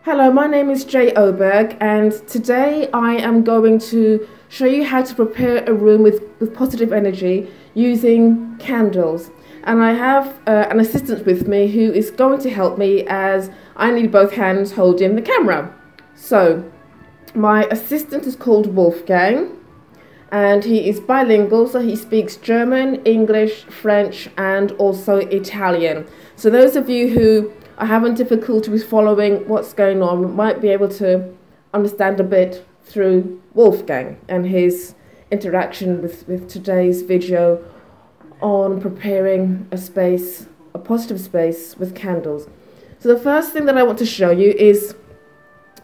Hello, my name is Jay Oberg, and today I am going to show you how to prepare a room with positive energy using candles. And I have an assistant with me who is going to help me as I need both hands holding the camera. So, my assistant is called Wolfgang, and he is bilingual, so he speaks German, English, French, and also Italian. So those of you who are having difficulty with following what's going on might be able to understand a bit through Wolfgang and his interaction with today's video on preparing a space, a positive space with candles. So the first thing that I want to show you is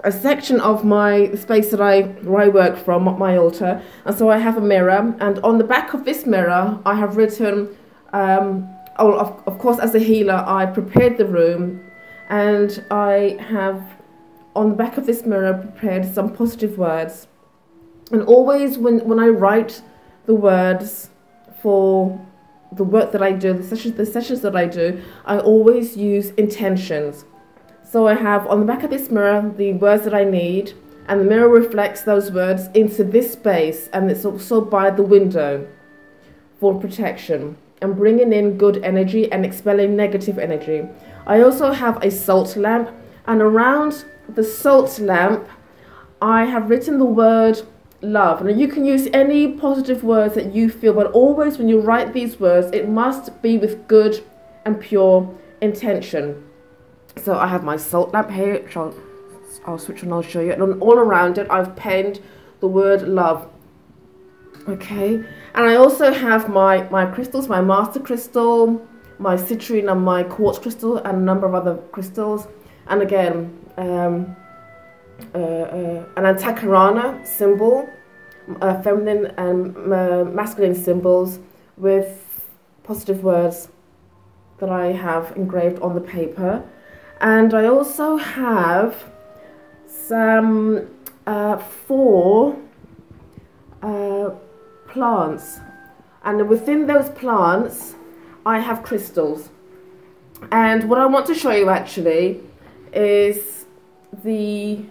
a section of the space where I work from, my altar. And so I have a mirror, and on the back of this mirror I have written, of course as a healer I prepared the room, and I have on the back of this mirror prepared some positive words. And always when I write the words for the work that I do, the sessions that I do, I always use intentions. So I have on the back of this mirror the words that I need, and the mirror reflects those words into this space, and it's also by the window for protection and bringing in good energy and expelling negative energy. I also have a salt lamp, and around the salt lamp I have written the word love. And you can use any positive words that you feel, but always when you write these words it must be with good and pure intention. So I have my salt lamp here, which I'll switch on, I'll show you. And all around it I've penned the word love. Okay, and I also have my crystals, my master crystal, my citrine and my quartz crystal, and a number of other crystals. And again, an antakarana symbol, feminine and masculine symbols with positive words that I have engraved on the paper. And I also have some 4 plants, and within those plants I have crystals. And what I want to show you actually is the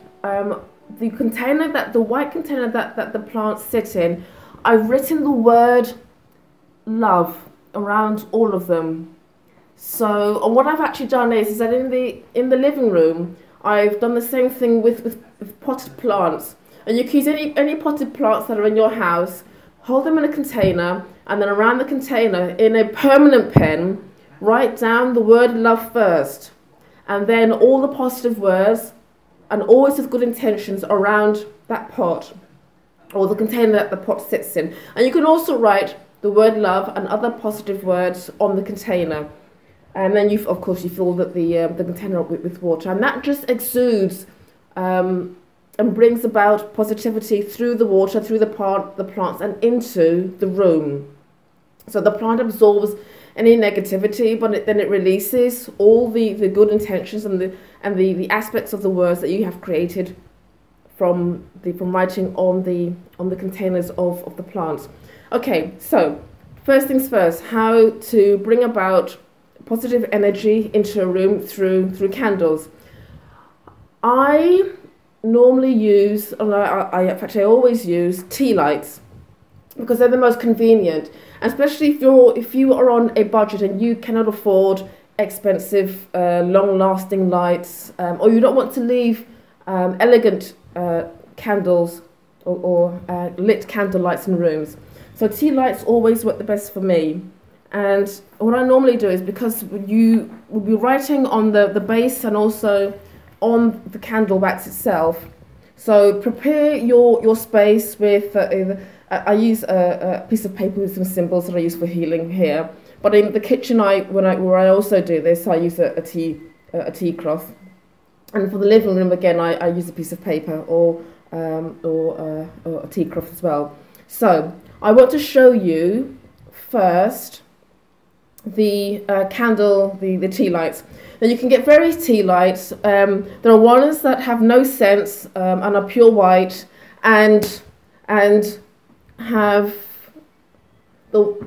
container, the white container that the plants sit in. I've written the word love around all of them. So, and what I've actually done is that in the living room, I've done the same thing with potted plants. And you can use any potted plants that are in your house, hold them in a container, and then around the container, in a permanent pen, write down the word love first, and then all the positive words, and always with good intentions around that pot, or the container that the pot sits in. And you can also write the word love and other positive words on the container. And then of course you fill the container up with water, and that just exudes and brings about positivity through the water, through the plants, and into the room. So the plant absorbs any negativity, but then it releases all the good intentions and the aspects of the words that you have created from writing on the containers of the plants. Okay, so first things first, how to bring about positive energy into a room through candles. I normally use, in fact I always use tea lights, because they're the most convenient, especially if you are on a budget and you cannot afford expensive long-lasting lights, or you don't want to leave elegant candles or lit candle lights in rooms. So tea lights always work the best for me. And what I normally do is, because you will be writing on the base and also on the candle wax itself, so prepare your space with, I use a piece of paper with some symbols that I use for healing here, but in the kitchen where I also do this, I use a tea cloth. And for the living room again, I use a piece of paper or a tea cloth as well. So I want to show you first the candle, the tea lights. Now you can get various tea lights. There are ones that have no scents and are pure white, and have the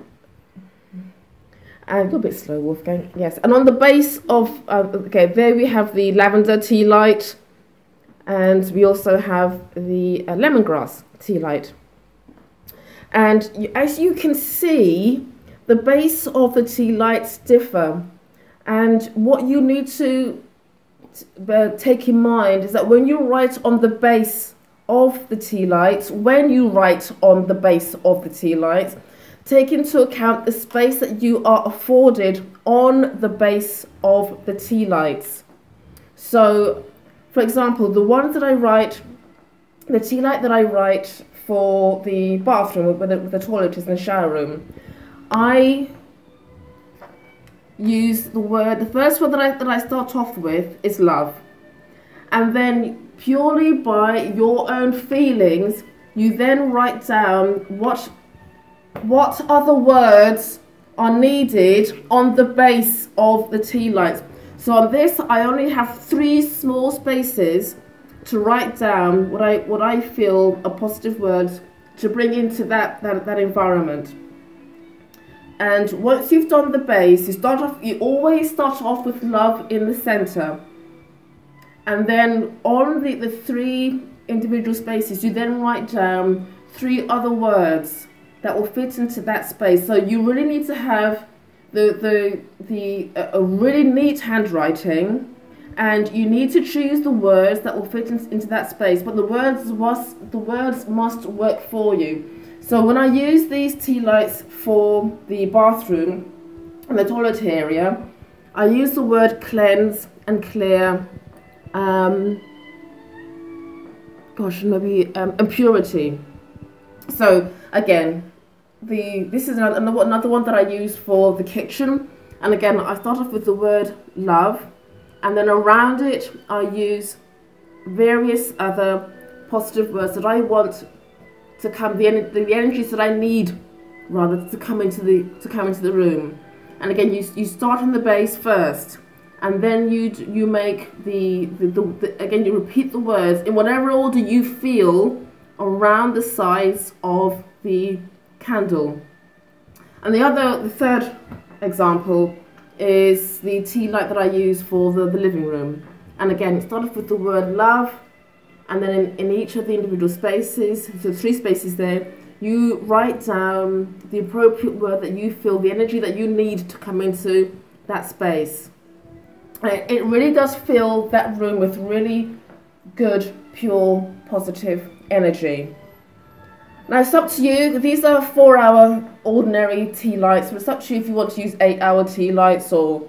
a little bit slow, Wolfgang. Yes, and on the base of okay, there we have the lavender tea light, And we also have the lemongrass tea light. And as you can see, the base of the tea lights differ. And what you need to take in mind is that when you write on the base of the tea lights, take into account the space that you are afforded on the base of the tea lights. So, for example, the tea light that I write for the bathroom, where the toilet is in the shower room, I use the first word that I start off with is love. And then purely by your own feelings, you then write down what other words are needed on the base of the tea lights. So on this, I only have 3 small spaces to write down what I feel are positive words to bring into that environment. And once you've done the base, you always start off with love in the center. And then on the 3 individual spaces, you then write down 3 other words that will fit into that space. So you really need to have a really neat handwriting, and you need to choose the words that will fit into that space. But the words must work for you. So when I use these tea lights for the bathroom and the toilet area, I use the word cleanse and clear. And purity. So again, this is another one that I use for the kitchen. And again, I start off with the word love, and then around it I use various other positive words that I want to come, the energies that I need rather to come into the room. And again, you start on the base first, and then you make again, you repeat the words in whatever order you feel around the sides of the candle. And the third example is the tea light that I use for the living room. And again, it started with the word love, and then in each of the individual spaces, so 3 spaces there, you write down the appropriate word that you feel, the energy that you need to come into that space. It really does fill that room with really good, pure, positive energy. Now it's up to you. These are 4-hour ordinary tea lights, but it's up to you if you want to use 8-hour tea lights or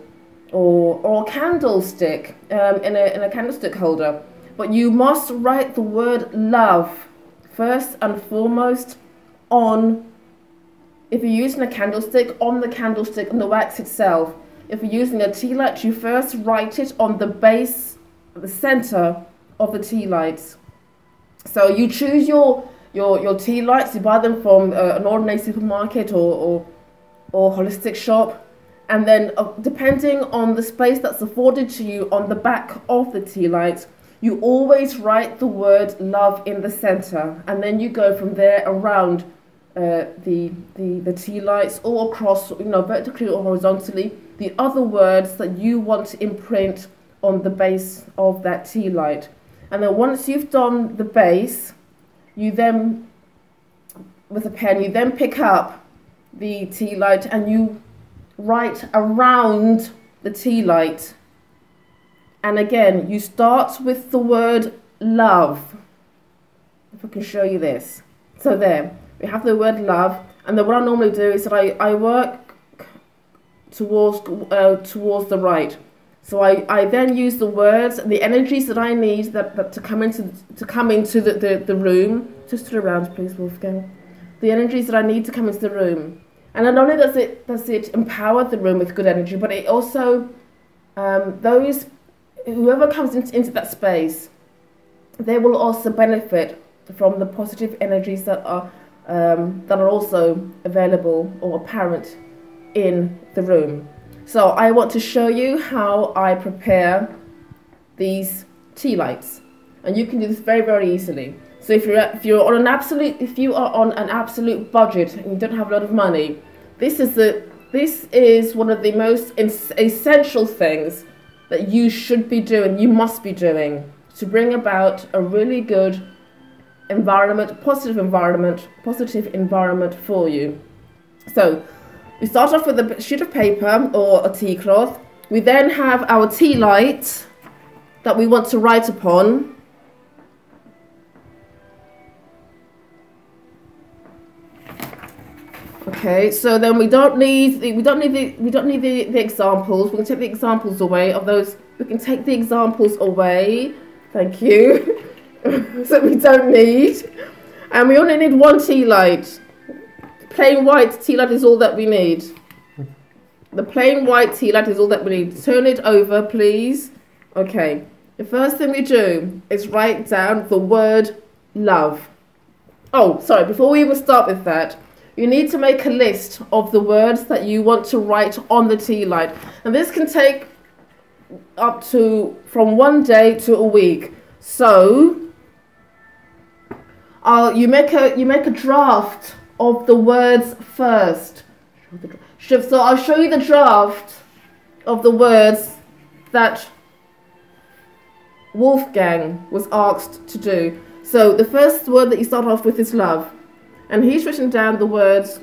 a candlestick in a candlestick holder. But you must write the word love first and foremost on, if you're using a candlestick, on the candlestick and the wax itself. If you're using a tea light, you first write it on the base, the center of the tea lights. So you choose your tea lights. You buy them from an ordinary supermarket or holistic shop, and then depending on the space that's afforded to you on the back of the tea lights, you always write the word love in the center, and then you go from there around the tea lights, or across, vertically or horizontally, the other words that you want to imprint on the base of that tea light. And then once you've done the base, you then, with a pen, you then pick up the tea light and you write around the tea light. And again, you start with the word love. If I can show you this. So there, we have the word love. And then what I normally do is that I work towards the right. So I then use the words, the energies that I need that to come into the room. Just to the round, please, Wolfgang. The energies that I need to come into the room. And not only does it empower the room with good energy, but it also whoever comes into that space, they will also benefit from the positive energies that are also available or apparent in the room. So I want to show you how I prepare these tea lights, and you can do this very, very easily. So if you are on an absolute budget and you don't have a lot of money, this is one of the most essential things that you should be doing. You must be doing to bring about a really good environment, positive environment for you. So we start off with a sheet of paper or a tea cloth. We then have our tea light that we want to write upon. Okay, so then we don't need the examples. We can take the examples away of those. We can take the examples away. Thank you. So we don't need. And we only need one tea light. Plain white tea light is all that we need. The plain white tea light is all that we need. Turn it over, please. Okay. The first thing we do is write down the word love. Oh, sorry. Before we even start with that, you need to make a list of the words that you want to write on the tea light. And this can take up to from 1 day to a week. So you make a draft of the words first. So I'll show you the draft of the words that Wolfgang was asked to do. So the first word that you start off with is love. And he's written down the words,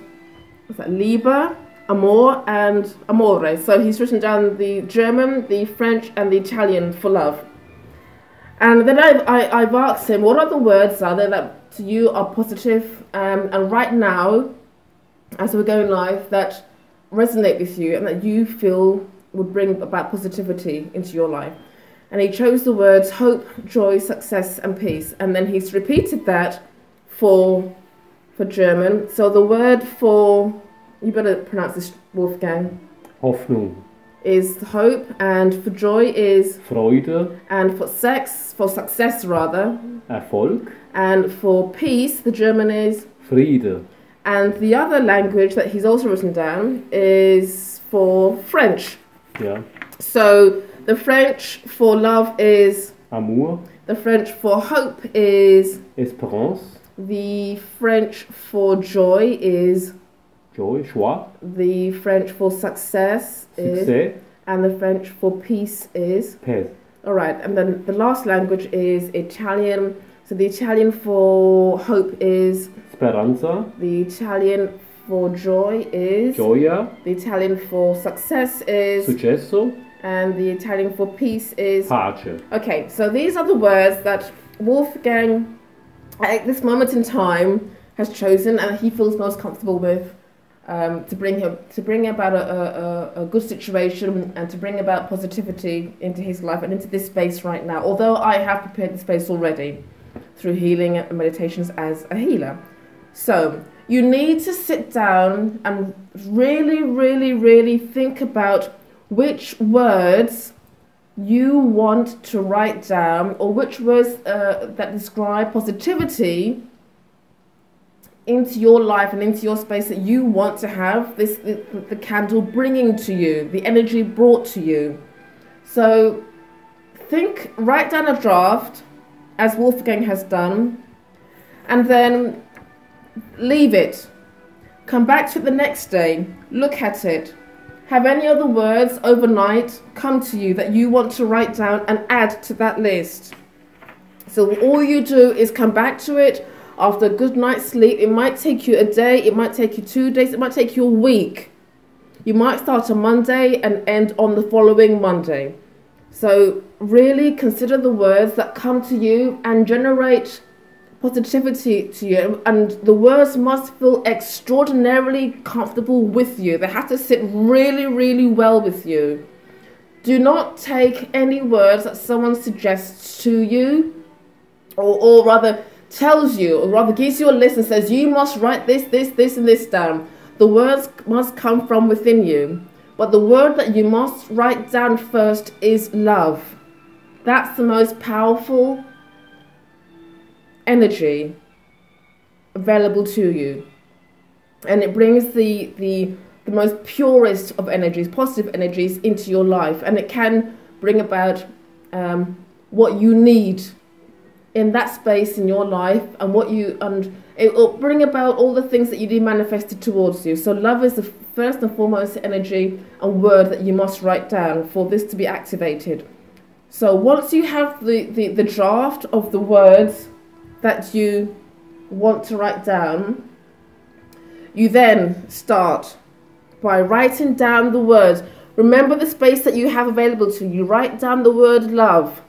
what's that, Liebe, Amor, and Amore. So he's written down the German, the French, and the Italian for love. And then I've asked him, what other words are there that to you are positive, and right now, as we're going live, that resonate with you and that you feel would bring about positivity into your life? And he chose the words hope, joy, success, and peace. And then he's repeated that for German. So the word for, you better pronounce this, Wolfgang. Hoffnung. Is hope, and for joy is Freude. And for success rather. Erfolg. And for peace, the German is Friede. And the other language that he's also written down is for French. Yeah. So the French for love is Amour. The French for hope is Espérance. The French for joy is Joy, joie. The French for success is Succès. And the French for peace is Paix. All right, and then the last language is Italian. So the Italian for hope is Speranza. The Italian for joy is Gioia. The Italian for success is Successo. And the Italian for peace is Pace. Okay, so these are the words that Wolfgang at this moment in time has chosen and he feels most comfortable with, to bring about a good situation and to bring about positivity into his life and into this space right now. Although I have prepared the space already through healing and meditations as a healer. So you need to sit down and really, really, really think about which words you want to write down, or which words that describe positivity into your life and into your space that you want to have the candle bringing to you, the energy brought to you. So write down a draft, as Wolfgang has done, and then leave it. Come back to it the next day, look at it. Have any other words overnight come to you that you want to write down and add to that list? So all you do is come back to it after a good night's sleep. It might take you a day, it might take you 2 days, it might take you a week. You might start on Monday and end on the following Monday. So really consider the words that come to you and generate positivity to you, and the words must feel extraordinarily comfortable with you. They have to sit really, really well with you. Do not take any words that someone suggests to you, or rather tells you, or rather gives you a list and says you must write this, and this down. The words must come from within you. But the word that you must write down first is love. That's the most powerful energy available to you, and it brings the most purest of energies, positive energies, into your life, and it can bring about what you need in that space in your life, and it will bring about all the things that you need manifested towards you. So love is the first and foremost energy and word that you must write down for this to be activated. So once you have the draft of the words that you want to write down, you then start by writing down the words. Remember the space that you have available to you. Write down the word love.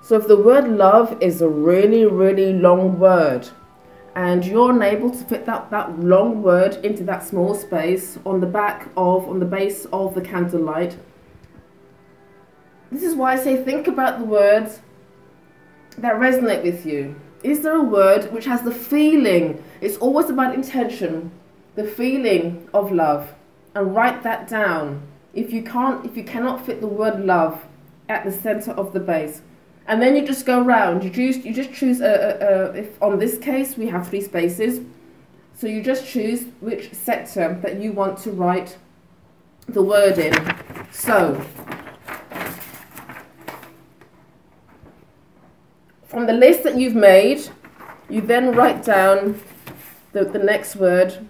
So if the word love is a really, really long word, and you're unable to fit that long word into that small space on the base of the candlelight, this is why I say think about the words that resonate with you. Is there a word which has the feeling? It's always about intention, the feeling of love, and write that down. If you cannot fit the word love at the center of the base, and then you just go around. You just choose if on this case we have 3 spaces, so you just choose which sector that you want to write the word in. So from the list that you've made, you then write down the next word.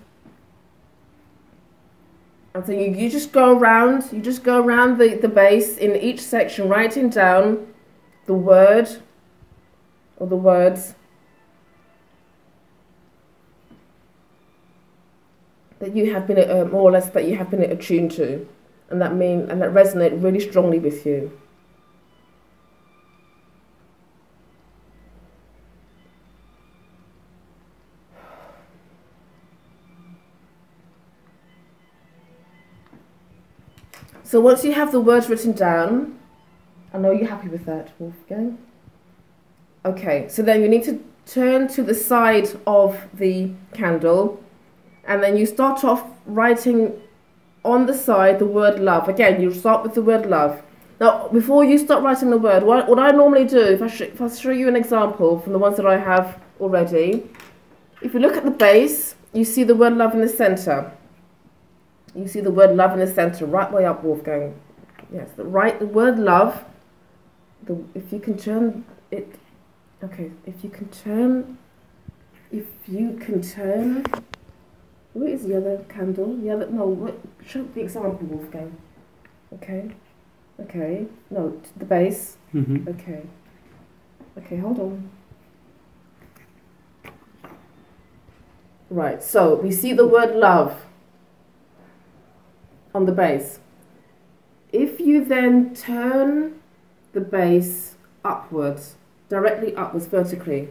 And so you just go around. You just go around the base in each section, writing down the word or the words that you have been more or less that you have been attuned to, and that resonate really strongly with you. So once you have the words written down, I know you're happy with that, Wolfgang. Okay, so then you need to turn to the side of the candle, and then you start off writing on the side the word love. Again, you start with the word love. Now, before you start writing the word, what I normally do, if I show you an example from the ones that I have already, if you look at the base, you see the word love in the center. You see the word love in the center, right way up, Wolfgang. Yes, the word love. If you can turn it, okay, if you can turn, where is the other candle? Show the example, Wolfgang. Okay, no, the base. Mm-hmm. Okay, hold on. Right, so we see the word love on the base. If you then turn the base upwards, directly upwards, vertically,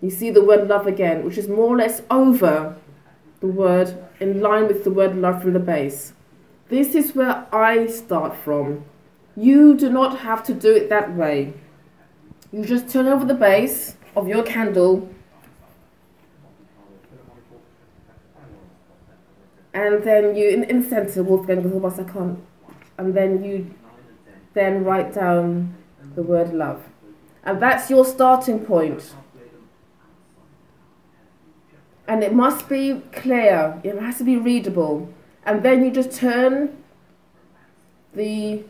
you see the word love again, which is more or less over the word, in line with the word love from the base. This is where I start from. You do not have to do it that way. You just turn over the base of your candle, and then you, in the center, Wolfgang, and then you write down the word love. And that's your starting point. And it must be clear, it has to be readable. And then you just turn the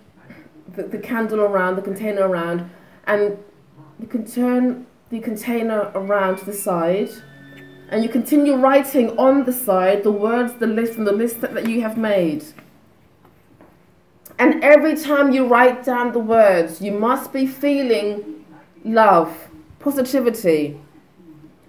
candle around, the container around, and you can turn the container around to the side, and you continue writing on the side the words, the list, and the list that you have made. And every time you write down the words, you must be feeling love, positivity,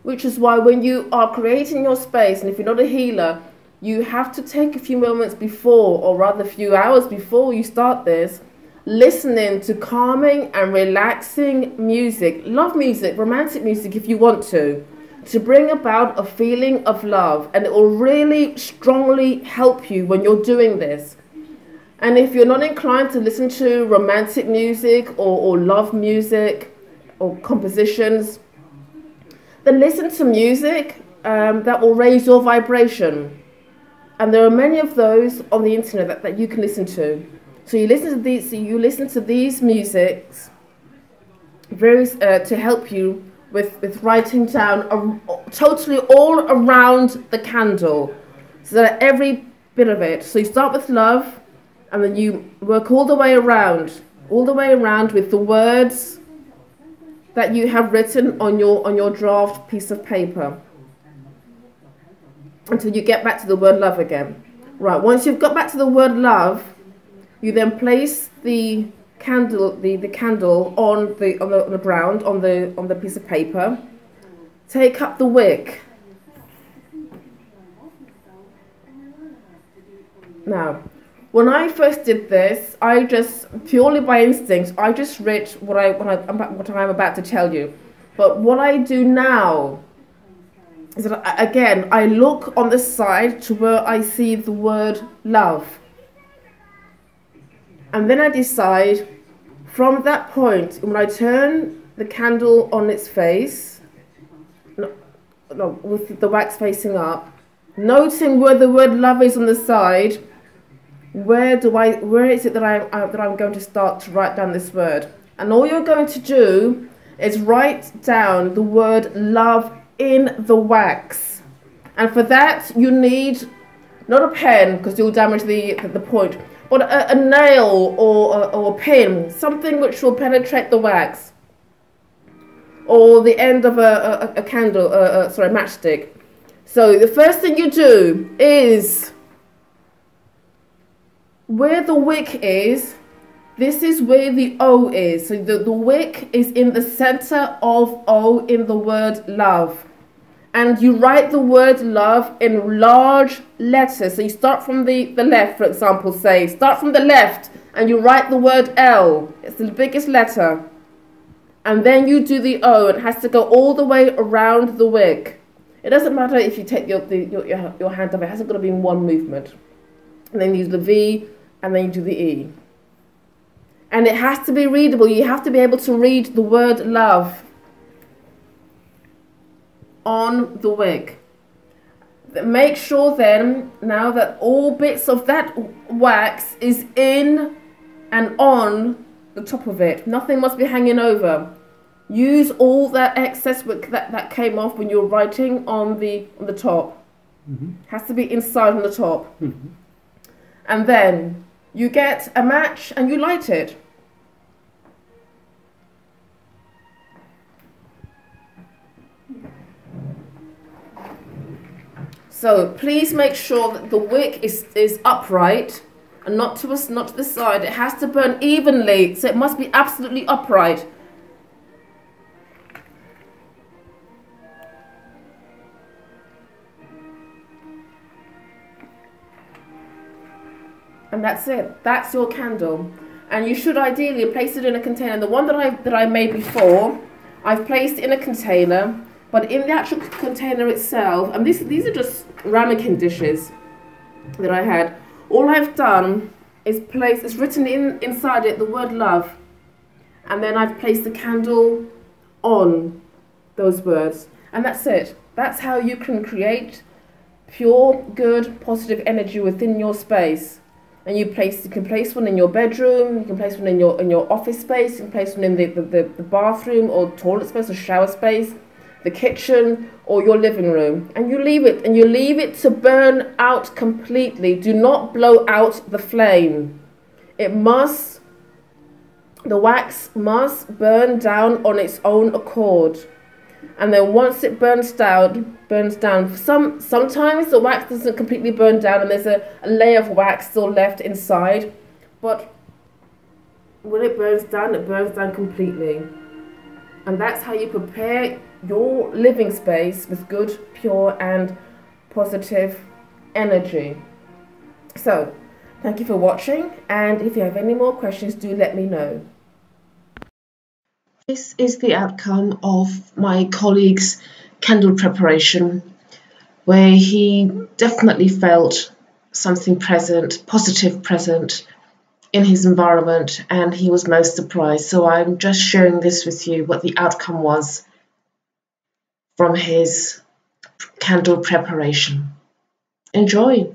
which is why when you are creating your space, and if you're not a healer, you have to take a few moments before, or rather a few hours before you start this, listening to calming and relaxing music, love music, romantic music if you want to bring about a feeling of love. And it will really strongly help you when you're doing this. And if you're not inclined to listen to romantic music or love music or compositions, then listen to music that will raise your vibration. And there are many of those on the internet that you can listen to. So you listen to these musics to help you with writing down totally all around the candle, so that every bit of it. So you start with love, and then you work all the way around with the words that you have written on your draft piece of paper, until you get back to the word love again. Right, once you've got back to the word love, you then place the candle, the candle on the ground, on the piece of paper. Take up the wick. Now, when I first did this, I just, purely by instinct, I just wrote what I'm about to tell you. But what I do now is that, again, I look on the side to where I see the word love. And then I decide, from that point, when I turn the candle on its face, with the wax facing up, noting where the word love is on the side, where is it that I'm going to start to write down this word? And all you're going to do is write down the word love in the wax. And for that you need not a pen, because you'll damage the point, but a nail or a pin, something which will penetrate the wax, or the end of a candle, matchstick. So the first thing you do is, where the wick is, this is where the O is. So the wick is in the center of O in the word love. And you write the word love in large letters. So you start from the left, for example, say. Start from the left and you write the word L. It's the biggest letter. And then you do the O. It has to go all the way around the wick. It doesn't matter if you take your hand off. It hasn't got to be in one movement. And then you use the V, and then you do the E. And it has to be readable. You have to be able to read the word love on the wick. Make sure then, now that all bits of that wax is in and on the top of it. Nothing must be hanging over. Use all that excess wick that came off when you were writing on the top. Has to be inside on the top. And then you get a match and you light it. So please make sure that the wick is upright and not to the side. It has to burn evenly, so it must be absolutely upright. And that's it. That's your candle. And you should ideally place it in a container. The one that I made before, I've placed in a container, but in the actual container itself, and these are just ramekin dishes that I had. All I've done is it's written inside it the word love, and then I've placed the candle on those words, and that's it. That's how you can create pure, good, positive energy within your space. And you can place one in your bedroom, you can place one in your office space, you can place one in the bathroom or toilet space or shower space, the kitchen or your living room. And you leave it to burn out completely. Do not blow out the flame. The wax must burn down on its own accord. And then once it burns down. Sometimes the wax doesn't completely burn down and there's a layer of wax still left inside. But when it burns down completely. And that's how you prepare your living space with good, pure and positive energy. So, thank you for watching, and if you have any more questions, do let me know. This is the outcome of my colleague's candle preparation, where he definitely felt something positive present in his environment, and he was most surprised. So I'm just sharing this with you, what the outcome was from his candle preparation. Enjoy!